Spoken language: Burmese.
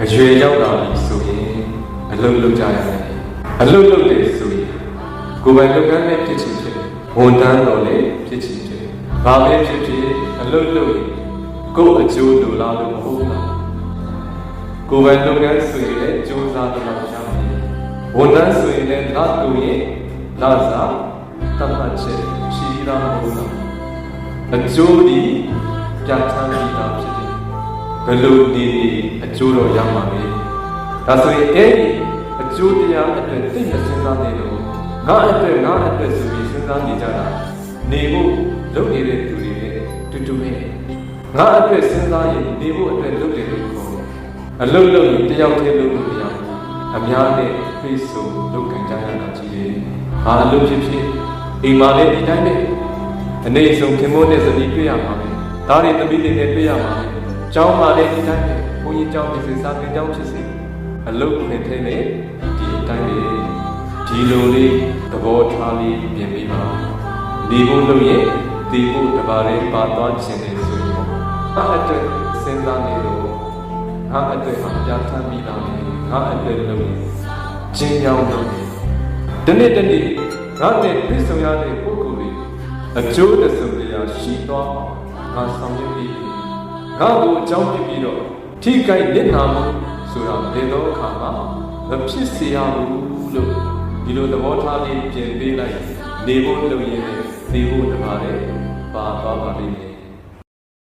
ရွယ်ရောက်လာပြီဆိုရင်အလုပ်လုပ်ကြရတယ်အလုပ်လုပ်တယ်ဆိုရင်ကိုယ်ပိုင်လုပ်ငန်းနဲ့ဖြစ်ချင်ဖြစ်ဝန်ထမ်းတော်နဲ့ဖြစ်ချင်ဖြစ်ဘာပဲဖြစ်ဖြစ်အလုပ်လုပ်ရင်ကိုယ်အကျိုးလိုလားလို့မဟုတ်လားကိုယ်ပိုင်လုပ်ငန်းဆိုရင်လည်းကြိုးစားတော့ရမယ်ဝန်ထမ်းဆိုရင်လည်းလာလို့ရင်လာစားတတ်မှတ်ချက်ရှိတာမဟုတ်လားအကျိုးဒီပြဋ္ဌာန်းပြီးသားဖြစ်တယ်ဘယ်လိုနေအကျိုးတော့ရမှာလဲဒါဆိုရင်အဲ့ဒီအကျိုးတရားအတွက်သိမစဉ်းစားနေတော့ငါအတွက်ဆိုပြီးစဉ်းစားနေကြတာနေဖို့လုပ်နေတဲ့သူတွေနဲ့တူတူပဲငါအတွက်စဉ်းစားရင်နေဖို့အတွက်လုပ်တယ်လို့ခေါ်တယ်အလုပ်လုပ်ရင်တယောက်တည်းလုပ်လို့မရဘူးအများနဲ့ပြေဆုံးလုပ်ကြကြရတာကြီးတယ်ဟာအလုပ်ဖြစ်ဖြစ်အိမ်မှာလည်းဒီတိုင်းပဲအနေဆုံးခင်မိုးနဲ့စတိတွေ့ရမှာပဲဒါတွေသမီးတွေနဲ့တွေ့ရမှာပဲကျောင်းမှာလည်းဒီတိုင်းပဲဘုန်းကြီးကျောင်းဖြစ်စေစာသင်ကျောင်းဖြစ်စေအလုပ်ခွင်ထဲနဲ့ဒီတိုင်းပဲဒီလိုလေးသဘောထားလေးပြင်ပြီးပါနေဖို့လုပ်ရင်ဒီဖို့တပါးလေးပါသွားခြင်းလေဆိုရင်အဲ့အတွက်စဉ်းစားနေတော့ငါအတွက်ပြဋ္ဌာန်းပြီးသားလေငါအတွက်လုပ်ရင်ချင်းကြောင်းလုပ်ဒီနေ့ငါနဲ့ပြည့်စုံရတဲ့ပုဂ္ဂိုလ်တွေအကျိုးတစုံတရာရှိသွားအောင်ငါဆောင်ရွက်ပြီးငါ့ကိုအကြောင်းပြပြီးတော့ထိခိုက်လက်နာမှုဆိုတာဘယ်တော့အခါမှမဖြစ်စေရဘူးလို့ဒီလိုသဘောထားလေးပြင်ပေးလိုက်နေဖို့လုပ်ရင်နေဖို့တပါးလေပါသွားပါလိမ့်မယ်